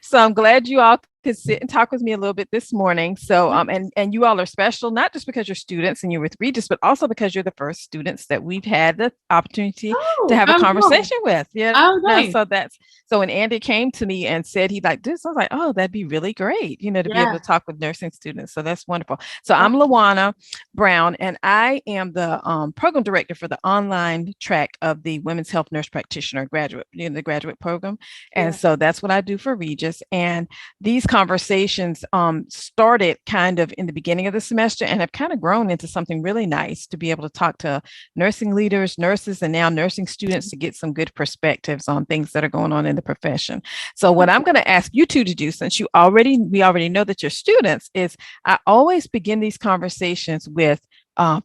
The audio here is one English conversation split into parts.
So I'm glad you all could sit and talk with me a little bit this morning. So, and you all are special, not just because you're students and you're with Regis, but also because you're the first students that we've had the opportunity to Oh, have a oh, cool. conversation with. Yeah. Oh, nice. So that's so when Andy came to me and said he'd like this, I was like, oh, that'd be really great, to be able Yeah. to talk with nursing students. So that's wonderful. So Oh, I'm Lawana Brown, and I am the program director for the online track of the Women's Health Nurse Practitioner graduate, the graduate program. And yeah. so that's what I do for Regis. And these conversations started kind of in the beginning of the semester and have kind of grown into something really nice to be able to talk to nursing leaders, nurses, and now nursing students to get some good perspectives on things that are going on in the profession. So what I'm going to ask you two to do, since we already know that you're students, is I always begin these conversations with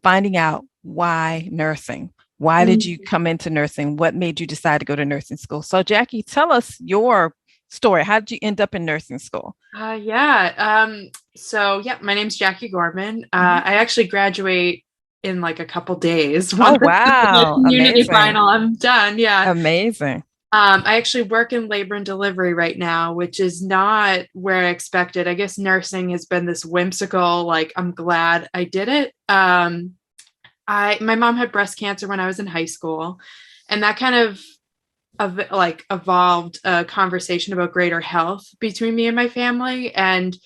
finding out why nursing. Why did you Mm. come into nursing? What made you decide to go to nursing school? So, Jackie, tell us your story. How did you end up in nursing school? Yeah. So yeah, my name's Jackie Gorman. Mhm. I actually graduate in like a couple days. Oh, Once the wow. community Amazing. final, I'm done. Yeah. Amazing. I actually work in labor and delivery right now, which is not where I expected. I guess nursing has been this whimsical, like, I'm glad I did it. My mom had breast cancer when I was in high school, and that kind of like evolved a conversation about greater health between me and my family. And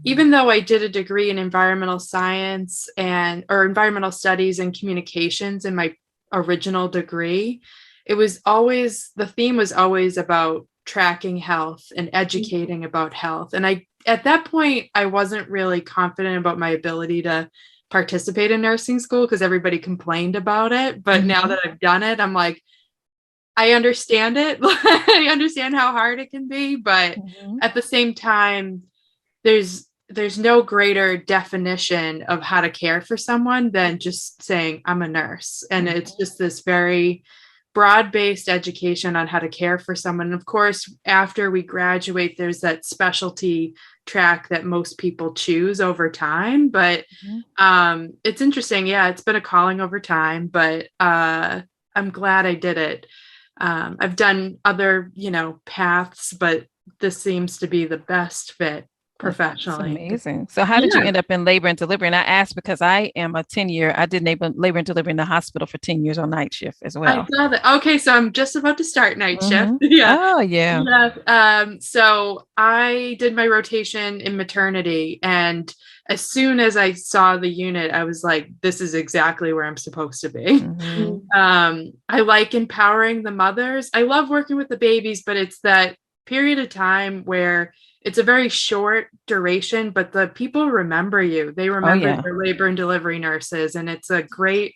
even though I did a degree in environmental science and or environmental studies and communications in my original degree, it was always the theme was always about tracking health and educating about health. And I at that point I wasn't really confident about my ability to participate in nursing school because everybody complained about it. But now Mhm. that I've done it, I'm like, I understand it. I understand how hard it can be, but Mhm. at the same time, there's no greater definition of how to care for someone than just saying I'm a nurse. And it's Mhm. just this very broad-based education on how to care for someone. And of course, after we graduate, there's that specialty track that most people choose over time. But Mhm. it's interesting. Yeah, it's been a calling over time, but I'm glad I did it. I've done other, paths, but this seems to be the best fit That's professionally. amazing. So, how did you Yeah, end up in labor and delivery? And I asked because I am a 10-year, I did labor and delivery in the hospital for 10 years on night shift as I well. saw that. Okay, so I'm just about to start night shift. Hmm. Yeah. Oh, yeah. Yeah. So I did my rotation in maternity, and as soon as I saw the unit, I was like, this is exactly where I'm supposed to be. Hmm. I like empowering the mothers. I love working with the babies, but it's that period of time where it's a very short duration, but the people remember you. They Oh, remember yeah. their labor and delivery nurses, and it's a great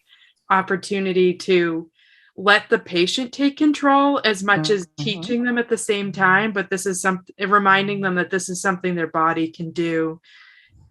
opportunity to let the patient take control as much as Hmm. teaching them at the same time. But this is something reminding them that this is something their body can do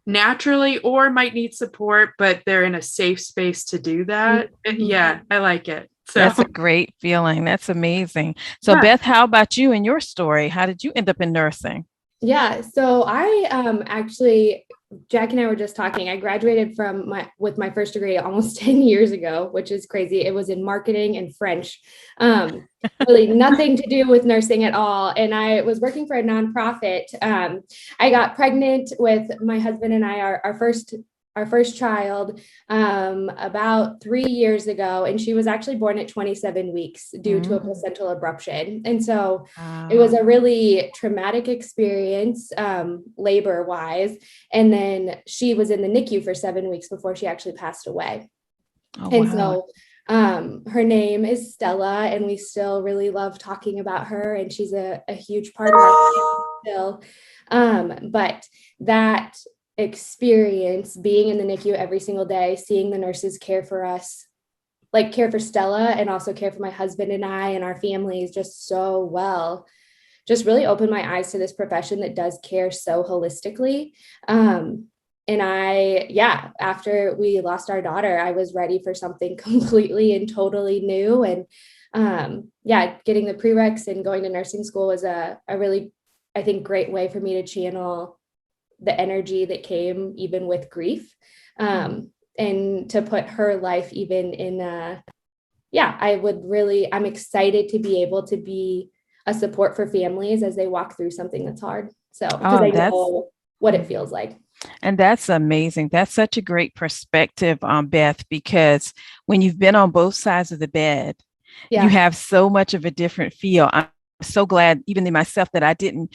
naturally or might need support, but they're in a safe space to do that. Hmm. Yeah, I like it. So, That's a great feeling. That's amazing. So, yeah. Beth, how about you and your story? How did you end up in nursing? Yeah, so I actually Jack and I were just talking. I graduated from my with my first degree almost 10 years ago, which is crazy. It was in marketing and French. Um, really nothing to do with nursing at all. And I was working for a nonprofit. I got pregnant with my husband and I, our first child, about 3 years ago, and she was actually born at 27 weeks due to a Mm. placental abruption. And so it was Wow. a really traumatic experience, labor wise. And then she was in the NICU for 7 weeks before she actually passed away. Oh, And wow. so her name is Stella, and we still really love talking about her, and she's a huge part of our family still. But that experience being in the NICU every single day, seeing the nurses care for us, like care for Stella and also care for my husband and I and our families just so well, just really opened my eyes to this profession that does care so holistically. And after we lost our daughter, I was ready for something completely and totally new. And getting the prereqs and going to nursing school was a really, I think, great way for me to channel the energy that came even with grief, and to put her life even in I'm excited to be able to be a support for families as they walk through something that's hard. So, because I know what it feels like. And that's amazing. That's such a great perspective, Beth, because when you've been on both sides of the bed, you have so much of a different feel. I'm so glad, even in myself, that I didn't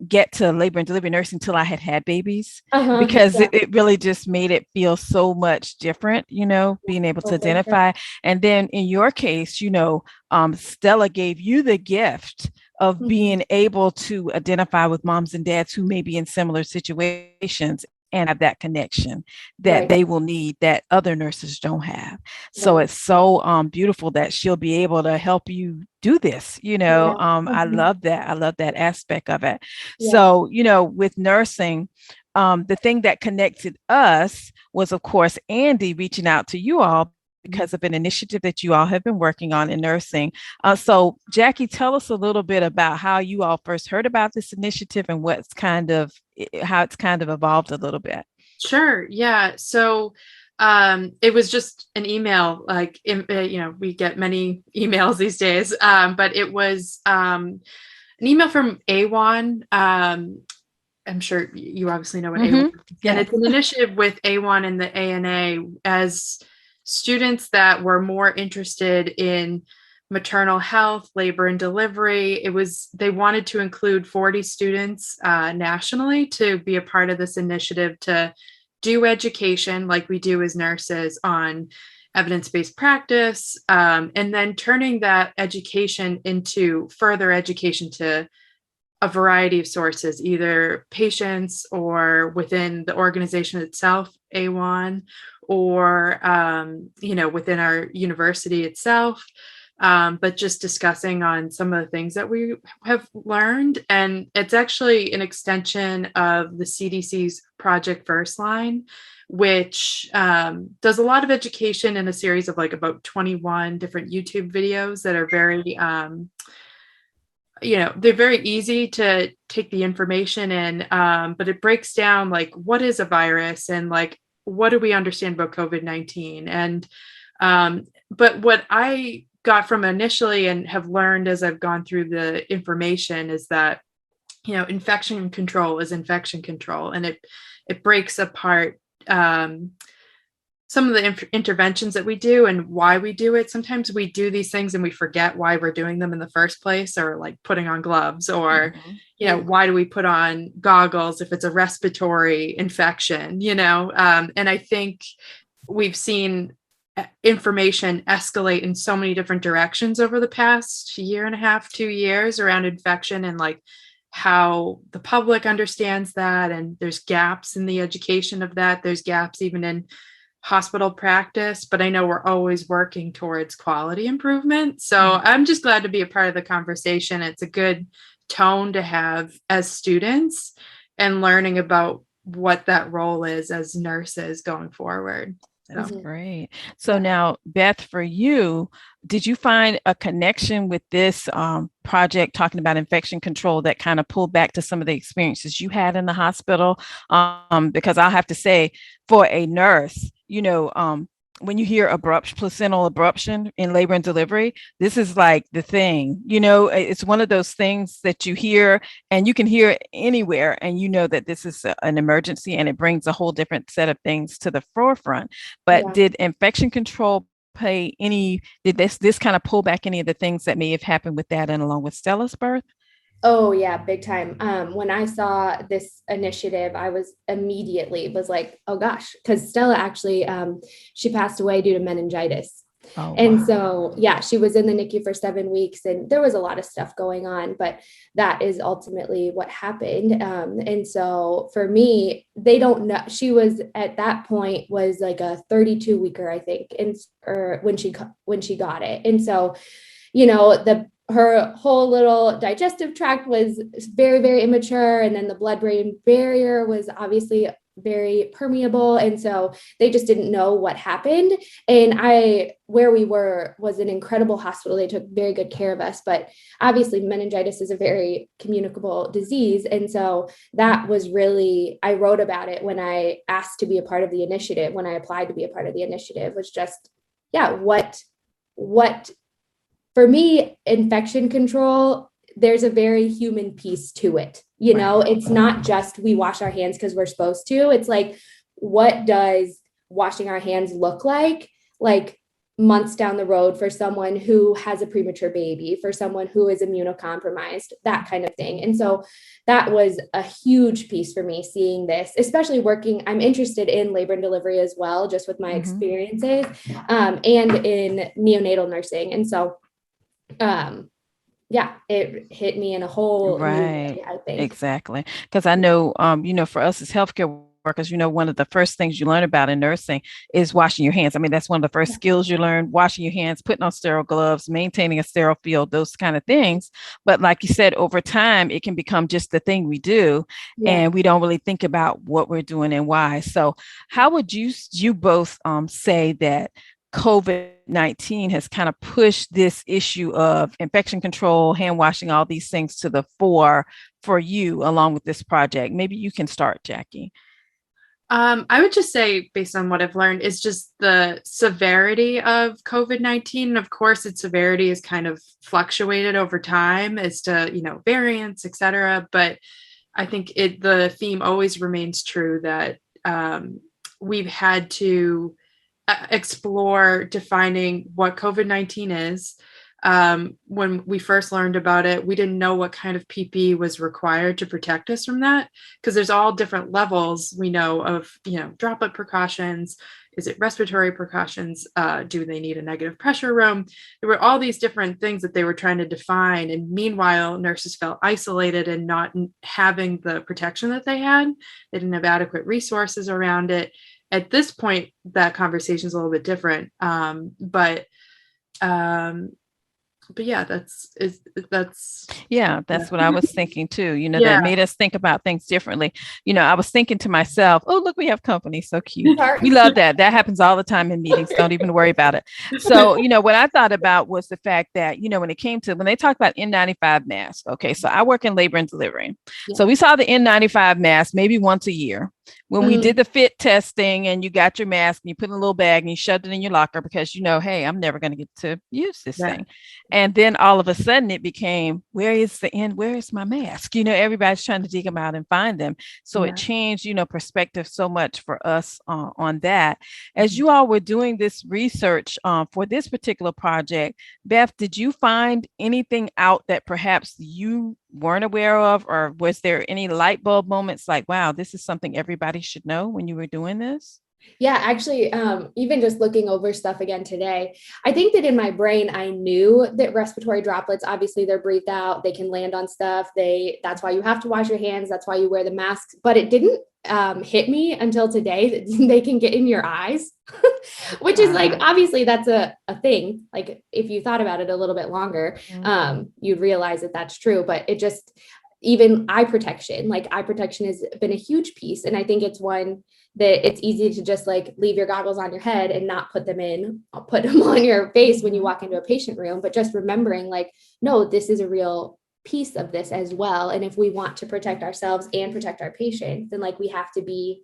get to labor and delivery nursing until I had babies, because it really just made it feel so much different, being able to identify. And then in your case, Stella gave you the gift of being able to identify with moms and dads who may be in similar situations and have that connection that they will need that other nurses don't have. So it's so beautiful that she'll be able to help you do this. I love that. I love that aspect of it. So, with nursing, the thing that connected us was, of course, Andy reaching out to you all because of an initiative that you all have been working on in nursing. So Jackie, tell us a little bit about how you all first heard about this initiative and how it's kind of evolved a little bit. Sure. Yeah. So it was just an email, we get many emails these days, but it was an email from AWAN. I'm sure you obviously know what AWAN is. And it's an initiative with AWAN and the ANA as students that were more interested in maternal health, labor and delivery. They wanted to include 40 students nationally to be a part of this initiative to do education like we do as nurses on evidence-based practice, and then turning that education into further education to a variety of sources, either patients or within the organization itself, AWAN, or, within our university itself. But just discussing on some of the things that we have learned. And it's actually an extension of the CDC's Project First Line, which does a lot of education in a series of about 21 different YouTube videos that are very, they're very easy to take the information in, but it breaks down what is a virus and what do we understand about COVID-19. And but what I got from initially and have learned as I've gone through the information is that, infection control is infection control, and it breaks apart some of the interventions that we do and why we do it. Sometimes we do these things and we forget why we're doing them in the first place, or putting on gloves, or, why do we put on goggles if it's a respiratory infection, and I think we've seen information escalate in so many different directions over the past year and a half, 2 years around infection and how the public understands that. And there's gaps in the education of that. There's gaps even in hospital practice, but I know we're always working towards quality improvement. So I'm just glad to be a part of the conversation. It's a good tone to have as students and learning about what that role is as nurses going forward. That's great. So now, Beth, for you, did you find a connection with this project talking about infection control that kind of pulled back to some of the experiences you had in the hospital? Because I'll have to say, for a nurse, when you hear placental abruption in labor and delivery, this is the thing, it's one of those things that you hear and you can hear it anywhere. And that this is an emergency and it brings a whole different set of things to the forefront. But did infection control did this kind of pull back any of the things that may have happened with that and along with Stella's birth? Oh yeah, big time. When I saw this initiative, I was like, oh gosh, because Stella actually, she passed away due to meningitis. Oh, and wow. So, yeah, she was in the NICU for 7 weeks and there was a lot of stuff going on, but that is ultimately what happened. And so for me, they don't know, she was at that point was like a 32 weeker, I think, or when she got it. And so, her whole little digestive tract was very, very immature. And then the blood-brain barrier was obviously very permeable. And so they just didn't know what happened. And where we were was an incredible hospital. They took very good care of us, but obviously meningitis is a very communicable disease. And so that was really, I wrote about it when I asked to be a part of the initiative, when I applied to be a part of the initiative, was just, what for me, infection control, there's a very human piece to it. You know, it's not just we wash our hands because we're supposed to. It's like, what does washing our hands look like months down the road for someone who has a premature baby, for someone who is immunocompromised, that kind of thing. And so that was a huge piece for me, seeing this, especially working. I'm interested in labor and delivery as well, just with my experiences, and in neonatal nursing. And so, yeah, it hit me in a whole new way, I think. Exactly. Because I know, for us as healthcare workers, one of the first things you learn about in nursing is washing your hands. I mean, that's one of the first skills you learn, washing your hands, putting on sterile gloves, maintaining a sterile field, those kind of things. But like you said, over time, it can become just the thing we do, and we don't really think about what we're doing and why. So how would you both say that COVID-19 has kind of pushed this issue of infection control, hand washing, all these things to the fore for you along with this project? Maybe you can start, Jackie. I would just say, based on what I've learned, is just the severity of COVID-19. Of course, its severity is kind of fluctuated over time as to, variants, et cetera. But I think the theme always remains true that we've had to explore defining what COVID-19 is. When we first learned about it, we didn't know what kind of PPE was required to protect us from that, because there's all different levels we know of, droplet precautions. Is it respiratory precautions? Do they need a negative pressure room? There were all these different things that they were trying to define. And meanwhile, nurses felt isolated and not having the protection that they had. They didn't have adequate resources around it. At this point, that conversation is a little bit different. But yeah, that's what I was thinking too. That made us think about things differently. I was thinking to myself, oh, look, we have company. So cute. We love that. That happens all the time in meetings. Don't even worry about it. So, what I thought about was the fact that, when they talk about N95 masks, okay, so I work in labor and delivery. So we saw the N95 mask maybe once a year. When we did the fit testing and you got your mask and you put it in a little bag and you shoved it in your locker because, hey, I'm never going to get to use this thing. And then all of a sudden it became, where is my mask? Everybody's trying to dig them out and find them. So it changed, perspective so much for us on that. As you all were doing this research for this particular project, Beth, did you find anything out that perhaps you weren't aware of, or was there any light bulb moments like, wow, this is something everybody should know when you were doing this? Yeah, actually, even just looking over stuff again today, I think that in my brain, I knew that respiratory droplets, obviously they're breathed out, they can land on stuff. That's why you have to wash your hands. That's why you wear the masks, but it didn't hit me until today that they can get in your eyes, which is like, obviously that's a thing. Like if you thought about it a little bit longer, you'd realize that that's true, but it just, even eye protection has been a huge piece. And I think it's one that it's easy to just like leave your goggles on your head and not put them on your face when you walk into a patient room, but just remembering like, no, this is a real piece of this as well. And if we want to protect ourselves and protect our patients, then like we have to be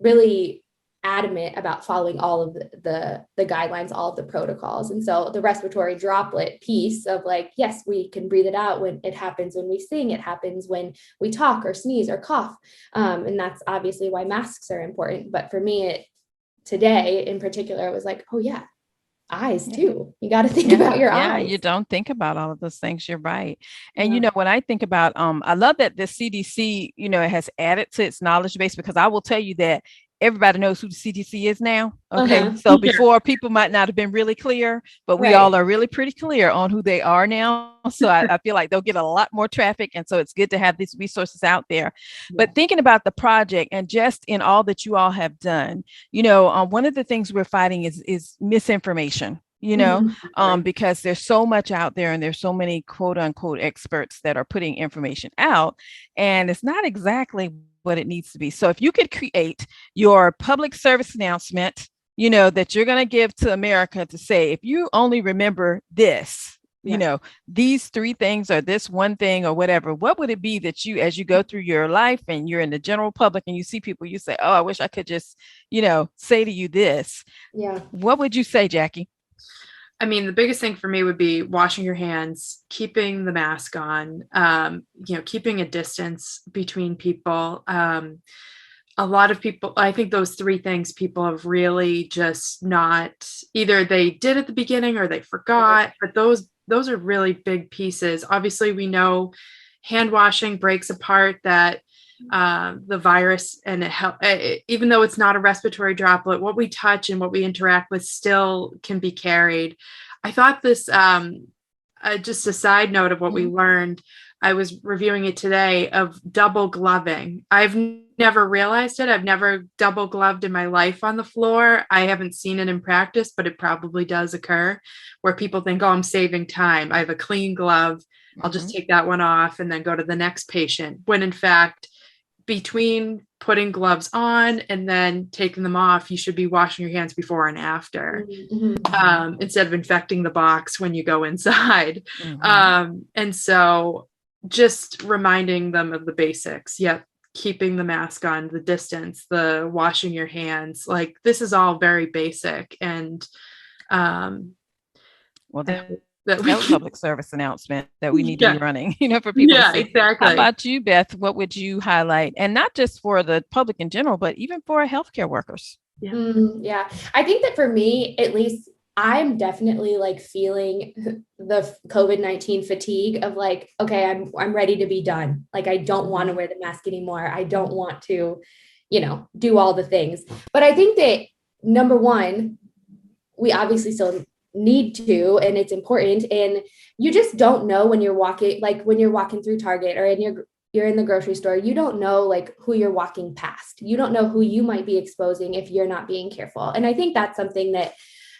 really adamant about following all of the guidelines, all of the protocols. And so the respiratory droplet piece of like, yes, we can breathe it out when it happens, when we sing, it happens when we talk or sneeze or cough. And that's obviously why masks are important. But for me, today in particular, it was like, oh yeah, eyes too. You got to think about your eyes. You don't think about all of those things. You're right. And when I think about, I love that the CDC, has added to its knowledge base, because I will tell you that everybody knows who the CDC is now. Okay. So before, people might not have been really clear, but we all are really pretty clear on who they are now. So I feel like they'll get a lot more traffic. And so it's good to have these resources out there. But thinking about the project and just in all that you all have done, one of the things we're fighting is misinformation. Because there's so much out there and there's so many quote unquote experts that are putting information out, and it's not exactly what it needs to be. So if you could create your public service announcement, that you're going to give to America to say, if you only remember this, these three things or this one thing or whatever, what would it be that you, as you go through your life and you're in the general public and you see people, you say, oh, I wish I could just, say to you this. Yeah. What would you say, Jackie? I mean, the biggest thing for me would be washing your hands, keeping the mask on, keeping a distance between people. A lot of people, I think those three things people have really just not, either they did at the beginning or they forgot, but those are really big pieces. Obviously, we know hand washing breaks apart that the virus, and even though it's not a respiratory droplet, what we touch and what we interact with still can be carried. I thought this, just a side note of what we learned, I was reviewing it today, of double gloving. I've never realized it. I've never double gloved in my life on the floor. I haven't seen it in practice, but it probably does occur, where people think, oh, I'm saving time. I have a clean glove. I'll just take that one off and then go to the next patient. When in fact, between putting gloves on and then taking them off, you should be washing your hands before and after, instead of infecting the box when you go inside. And so just reminding them of the basics. Yep. Keeping the mask on, the distance, the washing your hands, like this is all very basic. And well, that was a public service announcement that we need to be running, for people to see. Exactly. How about you, Beth? What would you highlight? And not just for the public in general, but even for healthcare workers. Yeah. I think that for me, at least, I'm definitely like feeling the COVID-19 fatigue of like, okay, I'm ready to be done. Like, I don't want to wear the mask anymore. I don't want to, do all the things. But I think that number one, we obviously still need to, and it's important. And you just don't know when you're walking, like when you're walking through Target or you're in the grocery store, you don't know like who you're walking past. You don't know who you might be exposing if you're not being careful. And I think that's something that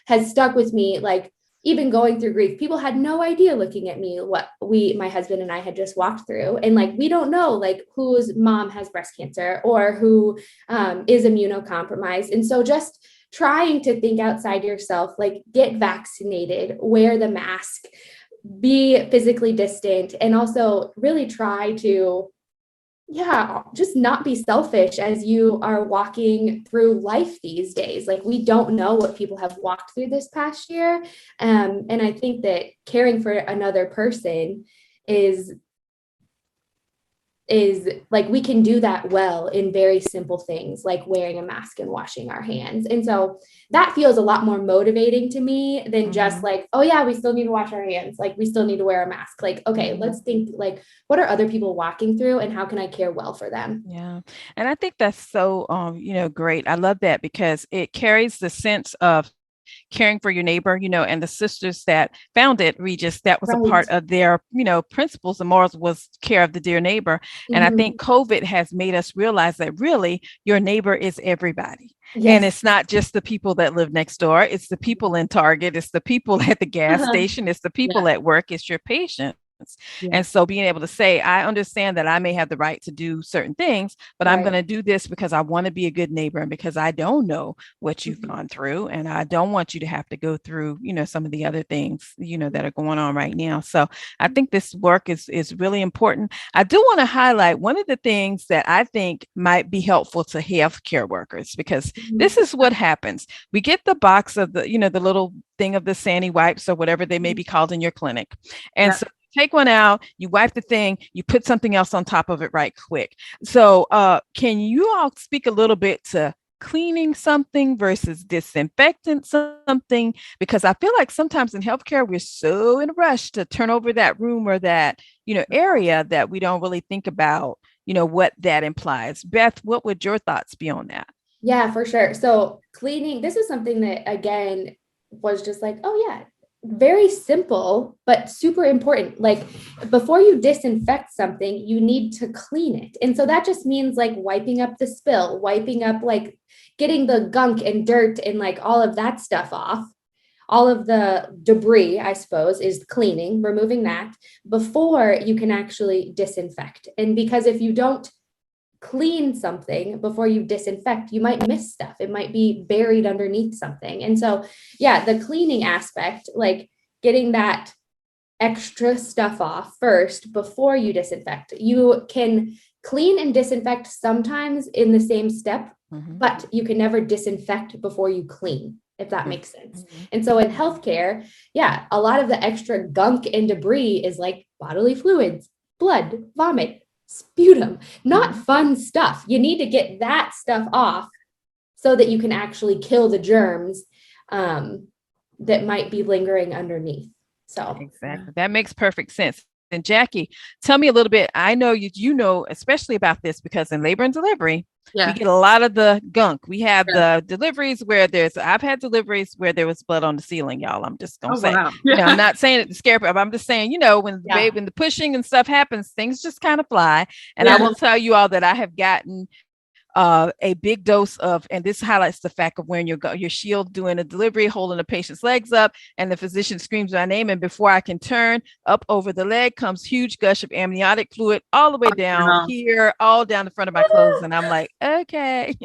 has stuck with me. Like, even going through grief, people had no idea looking at me what my husband and I had just walked through. And like, we don't know like whose mom has breast cancer or who is immunocompromised. And so just trying to think outside yourself, like get vaccinated, wear the mask, be physically distant, and also really try to, just not be selfish as you are walking through life these days. Like, we don't know what people have walked through this past year. And I think that caring for another person is like, we can do that well in very simple things like wearing a mask and washing our hands. And so that feels a lot more motivating to me than just like, oh yeah, we still need to wash our hands. Like, we still need to wear a mask. Like, okay, let's think like, what are other people walking through and how can I care well for them? Yeah. And I think that's so, great. I love that because it carries the sense of caring for your neighbor, and the sisters that founded Regis, that was a part of their, principles and morals, was care of the dear neighbor. And I think COVID has made us realize that really your neighbor is everybody. Yes. And it's not just the people that live next door. It's the people in Target. It's the people at the gas station. It's the people at work. It's your patient. Yeah. And so being able to say, I understand that I may have the right to do certain things, but I'm going to do this because I want to be a good neighbor and because I don't know what you've gone through. And I don't want you to have to go through, some of the other things, that are going on right now. So I think this work is really important. I do want to highlight one of the things that I think might be helpful to healthcare workers, because this is what happens. We get the box of the, the little thing of the Sandy wipes or whatever they may be called in your clinic. And so take one out, you wipe the thing, you put something else on top of it right quick. So can you all speak a little bit to cleaning something versus disinfecting something? Because I feel like sometimes in healthcare, we're so in a rush to turn over that room or that, area that we don't really think about, what that implies. Beth, what would your thoughts be on that? Yeah, for sure. So cleaning, this is something that, again, was just like, oh yeah, very simple, but super important. Like, before you disinfect something, you need to clean it. And so that just means like wiping up the spill, wiping up, like getting the gunk and dirt and like all of that stuff off. All of the debris, I suppose, is cleaning, removing that before you can actually disinfect. And because if you don't clean something before you disinfect, you might miss stuff. It might be buried underneath something. And so, the cleaning aspect, like getting that extra stuff off first before you disinfect. You can clean and disinfect sometimes in the same step, but you can never disinfect before you clean. if that makes sense. And so in healthcare, yeah, a lot of the extra gunk and debris is like bodily fluids, blood, vomit, sputum, not fun stuff. You need to get that stuff off so that you can actually kill the germs that might be lingering underneath. So exactly. That makes perfect sense. And Jackie, tell me a little bit. I know you know, especially about this because in labor and delivery, we get a lot of the gunk. We have the deliveries where I've had deliveries where there was blood on the ceiling, y'all. I'm just going to say, you know, I'm not saying it to scare people. I'm just saying, you know, when the pushing and stuff happens, things just kind of fly. And I will tell you all that I have gotten a big dose of, and this highlights the fact of wearing your shield doing a delivery, holding the patient's legs up, and the physician screams my name, and before I can turn up over the leg comes huge gush of amniotic fluid all the way down here, all down the front of my clothes, and I'm like, okay.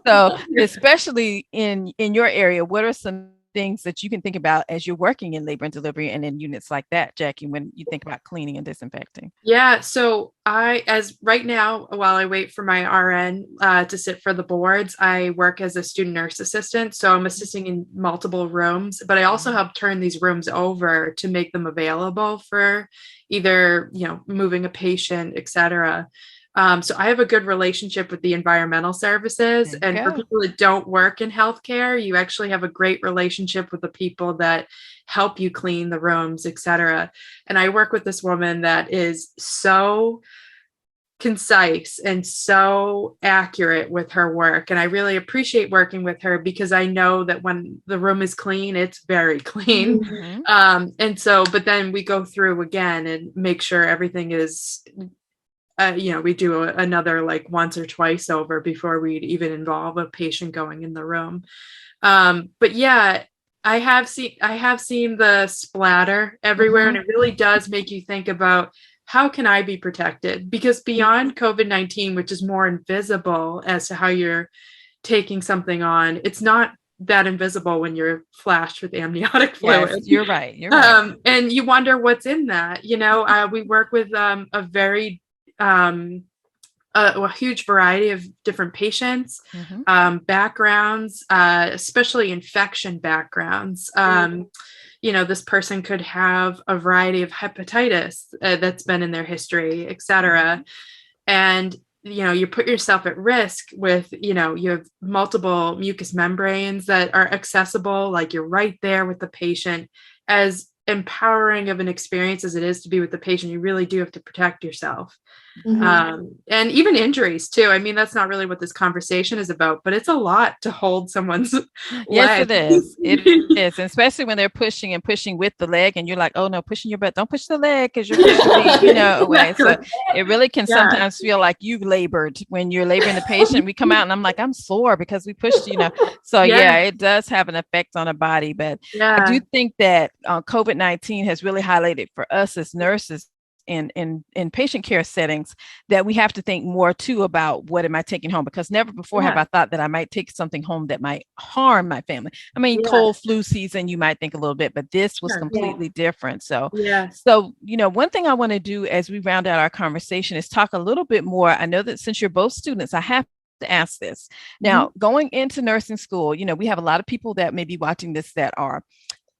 So especially in your area, what are some things that you can think about as you're working in labor and delivery and in units like that, Jackie, when you think about cleaning and disinfecting? Yeah. So as right now, while I wait for my RN to sit for the boards, I work as a student nurse assistant. So I'm assisting in multiple rooms, but I also help turn these rooms over to make them available for either, you know, moving a patient, et cetera. So I have a good relationship with the environmental services, and for people that don't work in healthcare, you actually have a great relationship with the people that help you clean the rooms, et cetera. And I work with this woman that is so concise and so accurate with her work. And I really appreciate working with her because I know that when the room is clean, it's very clean. And so, but then we go through again and make sure everything is you know, we do another like once or twice over before we'd even involve a patient going in the room. But yeah, I have seen the splatter everywhere, and it really does make you think about how can I be protected? Because beyond COVID-19, which is more invisible as to how you're taking something on, it's not that invisible when you're flashed with amniotic fluid. Yes, you're right. You're right. And you wonder what's in that. You know, we work with a very a huge variety of different patients, backgrounds, especially infection backgrounds. You know, this person could have a variety of hepatitis that's been in their history, et cetera. And, you know, you put yourself at risk with, you know, you have multiple mucous membranes that are accessible, like you're right there with the patient. As empowering of an experience as it is to be with the patient, you really do have to protect yourself. And even injuries too. I mean, that's not really what this conversation is about, but it's a lot to hold someone's yes, leg. it is. It is, and especially when they're pushing with the leg, and you're like, oh no, pushing your butt, don't push the leg because you're pushing, you know, away. So it really can sometimes feel like you've labored when you're laboring the patient. We come out and I'm like, I'm sore because we pushed, you know. So yeah, it does have an effect on the body. But I do think that COVID-19 has really highlighted for us as nurses in patient care settings that we have to think more too about what am I taking home, because never before have I thought that I might take something home that might harm my family. I mean, cold flu season, you might think a little bit, but this was completely different. So, so, you know, one thing I want to do as we round out our conversation is talk a little bit more. I know that since you're both students, I have to ask this. Now, going into nursing school, you know, we have a lot of people that may be watching this that are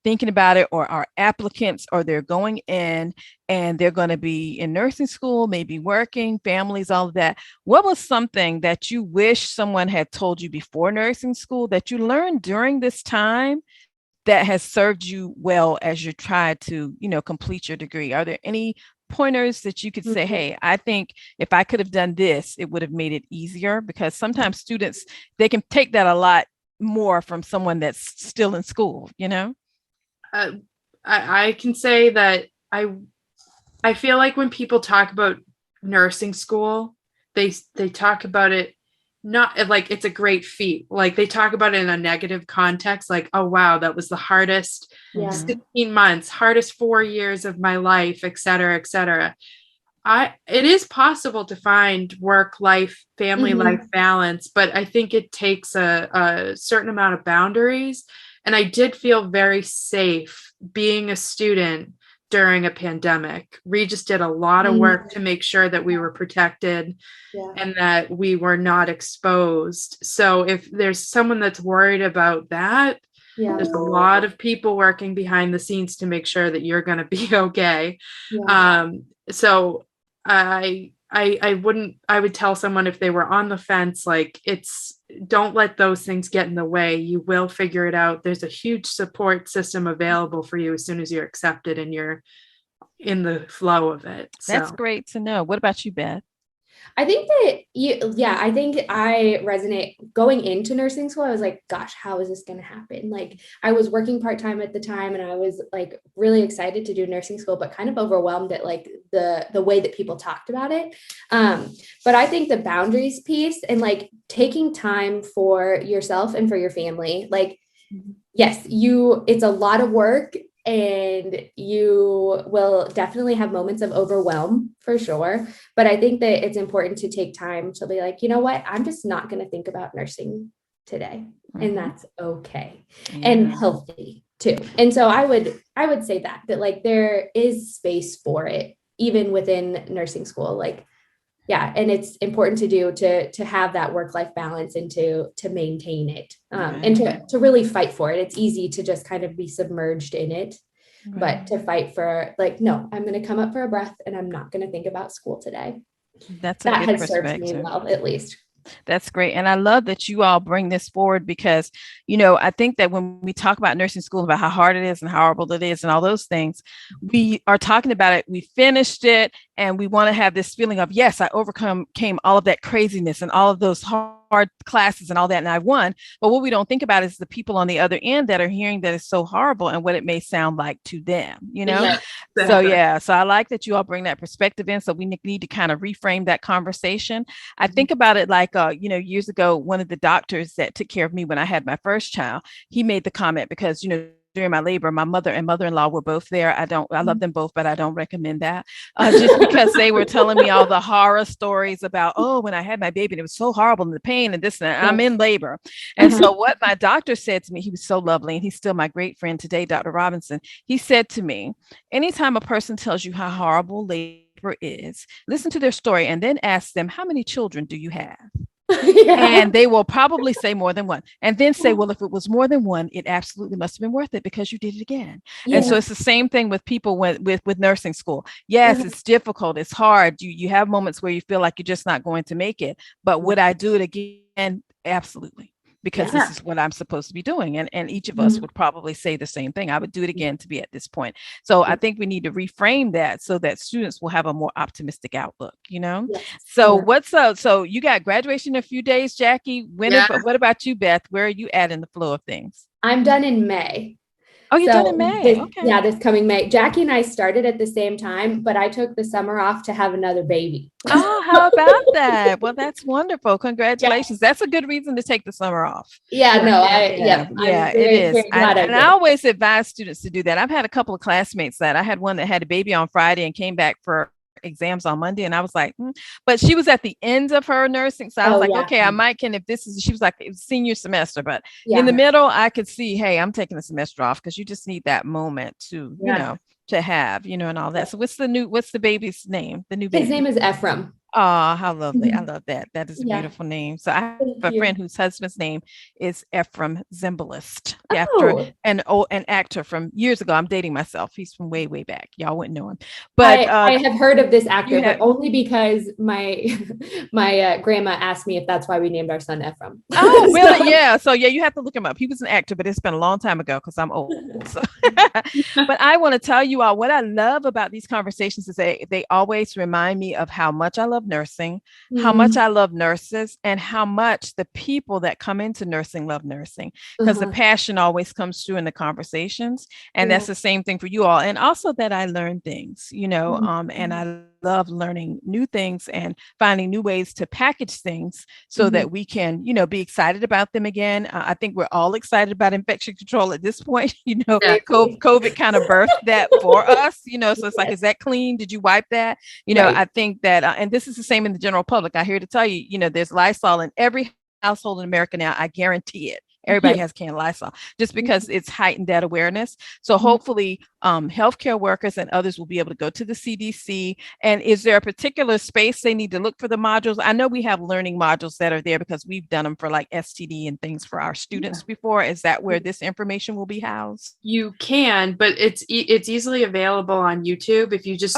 thinking about it or are applicants, or they're going in and they're going to be in nursing school, maybe working, families, all of that. What was something that you wish someone had told you before nursing school that you learned during this time that has served you well as you try to, you know, complete your degree? Are there any pointers that you could say, hey, I think if I could have done this, it would have made it easier? Because sometimes students, they can take that a lot more from someone that's still in school, you know? I can say that I feel like when people talk about nursing school, they talk about it not like it's a great feat. Like they talk about it in a negative context, like, oh wow, that was the hardest 16 months, hardest 4 years of my life, et cetera, et cetera. It is possible to find work life, family life balance, but I think it takes a certain amount of boundaries. And I did feel very safe being a student during a pandemic. Regis did a lot of work to make sure that we were protected and that we were not exposed. So if there's someone that's worried about that, Yeah. There's a lot of people working behind the scenes to make sure that you're going to be okay. Yeah. So I would tell someone if they were on the fence, like, don't let those things get in the way. You will figure it out. There's a huge support system available for you as soon as you're accepted and you're in the flow of it. That's So great to know. What about you, Beth? I think that I think I resonate going into nursing school. I was like, gosh, how is this going to happen? Like, I was working part-time at the time and I was like really excited to do nursing school, but kind of overwhelmed at like the way that people talked about it. But I think the boundaries piece and like taking time for yourself and for your family, like, yes, it's a lot of work and you will definitely have moments of overwhelm for sure. But I think that it's important to take time to be like, you know what, I'm just not going to think about nursing today. And that's okay and healthy too. And so I would say that like there is space for it, even within nursing school. Like, yeah. And it's important to do to have that work-life balance and to maintain it and to really fight for it. It's easy to just kind of be submerged in it, but to fight for like, no, I'm going to come up for a breath and I'm not going to think about school today. That has served me well, at least. That's great. And I love that you all bring this forward because, I think that when we talk about nursing school, about how hard it is and how horrible it is and all those things, we are talking about it. We finished it and we want to have this feeling of, yes, I came all of that craziness and all of those hard classes and all that. And I won. But what we don't think about is the people on the other end that are hearing that it's so horrible and what it may sound like to them, Yeah, exactly. So I like that you all bring that perspective in. So we need to kind of reframe that conversation. I think about it like, years ago, one of the doctors that took care of me when I had my first child, he made the comment because, during my labor, my mother and mother-in-law were both there. I love them both, but I don't recommend that just because they were telling me all the horror stories about, oh, when I had my baby, and it was so horrible and the pain and this and that. I'm in labor. And so what my doctor said to me, he was so lovely and he's still my great friend today, Dr. Robinson. He said to me, anytime a person tells you how horrible labor is, listen to their story and then ask them, how many children do you have? And they will probably say more than one and then say, well, if it was more than one, it absolutely must have been worth it because you did it again. And so it's the same thing with people with nursing school. Yes, it's difficult. It's hard. You have moments where you feel like you're just not going to make it. But would I do it again? Absolutely. Because this is what I'm supposed to be doing. And each of us would probably say the same thing. I would do it again to be at this point. So I think we need to reframe that so that students will have a more optimistic outlook, So what's up? So you got graduation in a few days, Jackie. What about you, Beth? Where are you at in the flow of things? I'm done in May. Oh, you're done in May. Okay. This coming May. Jackie and I started at the same time, but I took the summer off to have another baby. Oh, how about that? Well, that's wonderful. Congratulations. That's a good reason to take the summer off. Yeah, no, it is. I always advise students to do that. I've had a couple of classmates that I had one that had a baby on Friday and came back for exams on Monday. And I was like, but she was at the end of her nursing. So I was okay, I might can, she was like, it was senior semester, but in the middle, I could see, hey, I'm taking the semester off because you just need that moment to, to have, and all that. So what's the baby's name? The new baby? His name is Ephraim. Oh, how lovely. I love that. That is a beautiful name. So I have a friend whose husband's name is Ephraim Zimbalist, after an actor from years ago. I'm dating myself. He's from way, way back. Y'all wouldn't know him. But I have heard of this actor, but only because my grandma asked me if that's why we named our son Ephraim. Oh, really? Yeah. So you have to look him up. He was an actor, but it's been a long time ago because I'm old. So. But I want to tell you all what I love about these conversations is they always remind me of how much I love nursing, how much I love nurses, and how much the people that come into nursing love nursing, because the passion always comes through in the conversations. And that's the same thing for you all. And also that I learn things, and I love learning new things and finding new ways to package things so that we can, be excited about them again. I think we're all excited about infection control at this point. COVID kind of birthed that for us, so it's like, is that clean? Did you wipe that? I think that, and this is the same in the general public. I hear to tell you, there's Lysol in every household in America now. I guarantee it. Everybody has canned Lysol just because it's heightened that awareness. So hopefully healthcare workers and others will be able to go to the CDC. And is there a particular space they need to look for the modules? I know we have learning modules that are there because we've done them for like STD and things for our students before. Is that where this information will be housed? You can, but it's easily available on YouTube if you just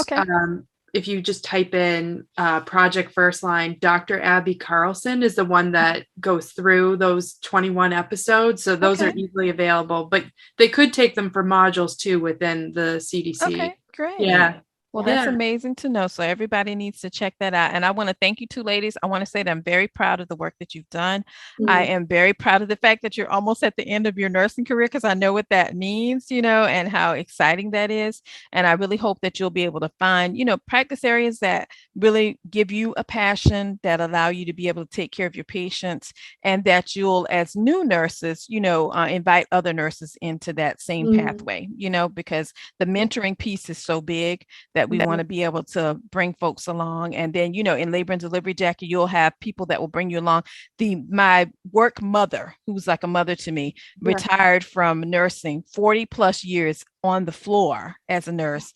if you just type in Project First Line. Dr. Abby Carlson is the one that goes through those 21 episodes. So those are easily available, but they could take them for modules too within the CDC. Okay, great. Yeah. Well, that's amazing to know. So everybody needs to check that out. And I want to thank you two ladies. I want to say that I'm very proud of the work that you've done. I am very proud of the fact that you're almost at the end of your nursing career, because I know what that means, and how exciting that is. And I really hope that you'll be able to find, practice areas that really give you a passion, that allow you to be able to take care of your patients, and that you'll, as new nurses, invite other nurses into that same pathway, because the mentoring piece is so big that we want to be able to bring folks along. And then, in labor and delivery, Jackie, you'll have people that will bring you along. My work mother, who's like a mother to me, retired from nursing 40 plus years on the floor as a nurse.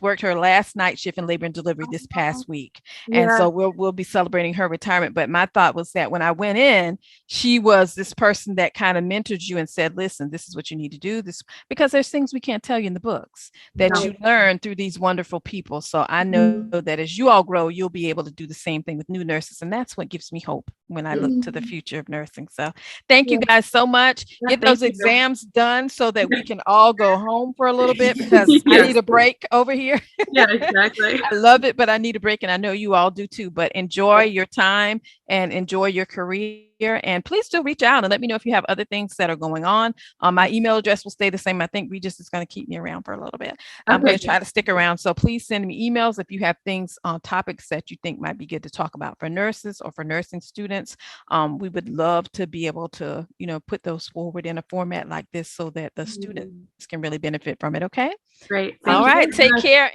Worked her last night shift in labor and delivery this past week. And so we'll be celebrating her retirement. But my thought was that when I went in, she was this person that kind of mentored you and said, listen, this is what you need to do, this, because there's things we can't tell you in the books that you learn through these wonderful people. So I know that as you all grow, you'll be able to do the same thing with new nurses. And that's what gives me hope when I look to the future of nursing. So thank you guys so much. Get those exams done so that we can all go home for a little bit, because I need a break over here. Yeah, exactly. I love it, but I need a break, and I know you all do too. But enjoy your time and enjoy your career. And please do reach out and let me know if you have other things that are going on. My email address will stay the same. I think Regis is going to keep me around for a little bit. I'm going to try to stick around. So please send me emails if you have things on topics that you think might be good to talk about for nurses or for nursing students. We would love to be able to, put those forward in a format like this so that the students can really benefit from it. Okay. Great. All right. Take care.